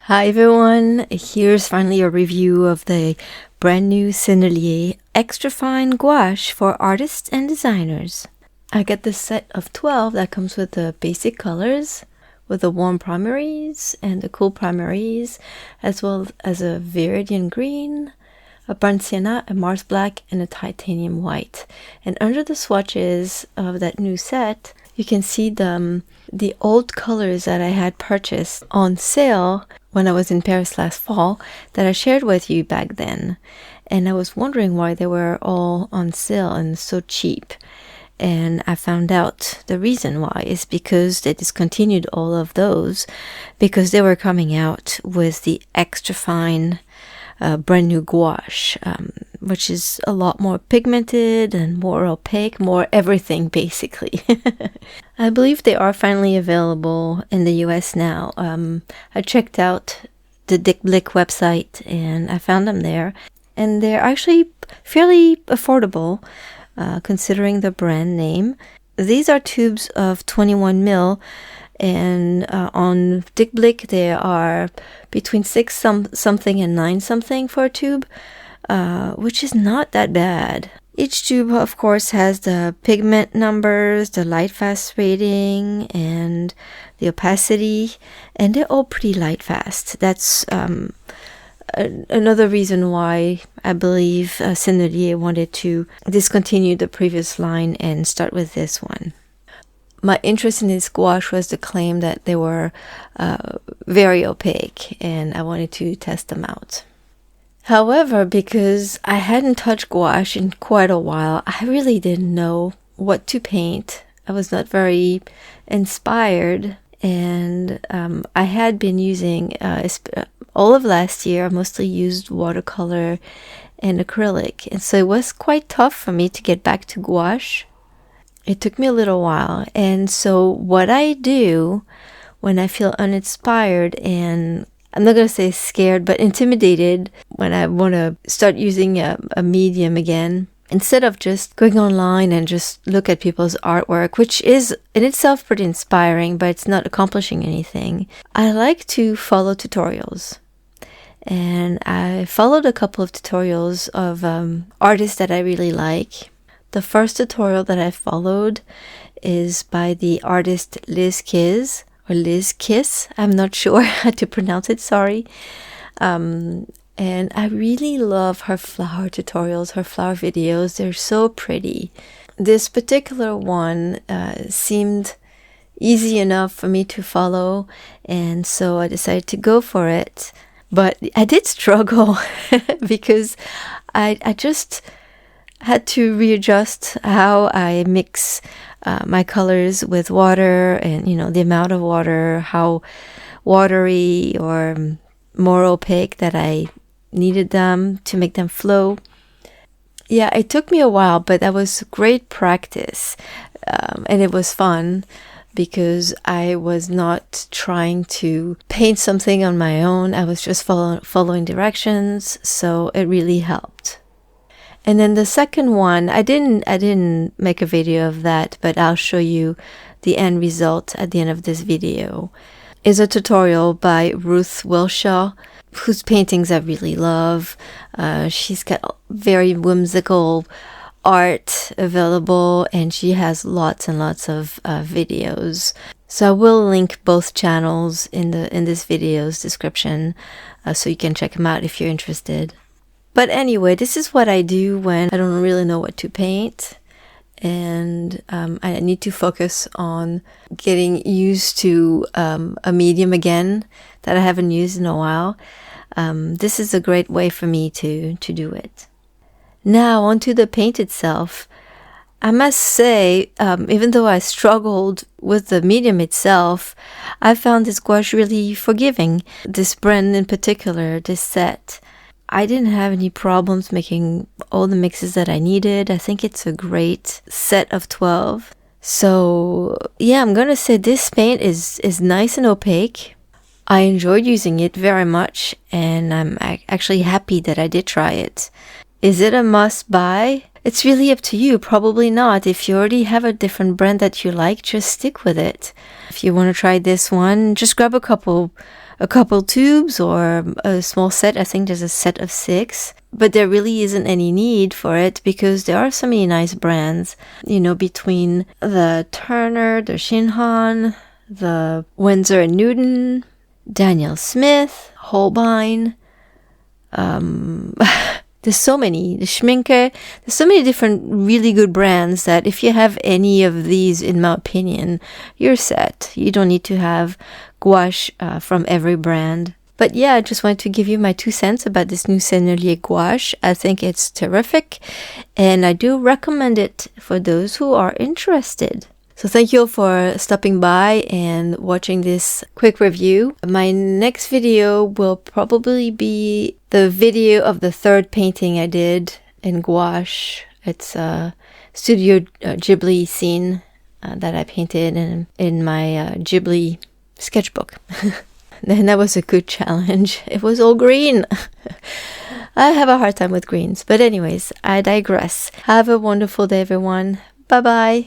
Hi everyone, here's finally a review of the brand new Sennelier Extra-Fine Gouache for artists and designers. I get this set of 12 that comes with the basic colors, with the warm primaries and the cool primaries, as well as a Viridian green, a burnt sienna, a Mars black, and a titanium white. And under the swatches of that new set, you can see the old colors that I had purchased on sale when I was in Paris last fall that I shared with you back then. And I was wondering why they were all on sale and so cheap. And I found out the reason why is because they discontinued all of those because they were coming out with the extra fine brand new gouache, which is a lot more pigmented and more opaque, more everything basically. I believe they are finally available in the US now. I checked out the Dick Blick website and I found them there, and they're actually fairly affordable considering the brand name. These are tubes of 21 ml. And on Dick Blick, they are between 6 something and 9 something for a tube, which is not that bad. Each tube, of course, has the pigment numbers, the light fast rating, and the opacity, and they're all pretty light fast. That's another reason why I believe Sennelier wanted to discontinue the previous line and start with this one. My interest in this gouache was the claim that they were very opaque, and I wanted to test them out. However, because I hadn't touched gouache in quite a while, I really didn't know what to paint. I was not very inspired, and I had been using, all of last year, I mostly used watercolor and acrylic, and so it was quite tough for me to get back to gouache. It took me a little while, and so what I do when I feel uninspired and I'm not going to say scared, but intimidated when I want to start using a medium again, instead of just going online and just look at people's artwork, which is in itself pretty inspiring, but it's not accomplishing anything, I like to follow tutorials. And I followed a couple of tutorials of artists that I really like. The first tutorial that I followed is by the artist Liz Kiss, or Liz Kiss. I'm not sure how to pronounce it, sorry. And I really love her flower tutorials, her flower videos. They're so pretty. This particular one seemed easy enough for me to follow, and so I decided to go for it. But I did struggle because I just had to readjust how I mix my colors with water, and the amount of water, how watery or more opaque that I needed them to make them flow. Yeah, it took me a while, but that was great practice, and it was fun because I was not trying to paint something on my own. I was just following directions, so it really helped. And then the second one, I didn't make a video of that, but I'll show you the end result at the end of this video, is a tutorial by Ruth Wilshaw, whose paintings I really love. She's got very whimsical art available, and she has lots and lots of videos. So I will link both channels in this video's description, so you can check them out if you're interested. But anyway, this is what I do when I don't really know what to paint, and I need to focus on getting used to a medium again that I haven't used in a while. This is a great way for me to do it. Now onto the paint itself. I must say, even though I struggled with the medium itself, I found this gouache really forgiving. This brand in particular, this set, I didn't have any problems making all the mixes that I needed. I think it's a great set of 12. So yeah, I'm gonna say this paint is nice and opaque. I enjoyed using it very much, and I'm actually happy that I did try it. Is it a must buy? It's really up to you. Probably not. If you already have a different brand that you like, just stick with it. If you want to try this one, just grab a couple a couple tubes or a small set. I think there's a set of 6, but there really isn't any need for it because there are so many nice brands, you know, between the Turner, the Shinhan, the Winsor & Newton, Daniel Smith, Holbein, there's so many, the Schminke, there's so many different really good brands that if you have any of these, in my opinion, you're set. You don't need to have gouache from every brand. But yeah, I just wanted to give you my 2 cents about this new Sennelier gouache. I think it's terrific, and I do recommend it for those who are interested. So thank you all for stopping by and watching this quick review. My next video will probably be the video of the 3rd painting I did in gouache. It's a Studio Ghibli scene that I painted in my Ghibli sketchbook. And that was a good challenge. It was all green. I have a hard time with greens. But anyways, I digress. Have a wonderful day, everyone. Bye-bye.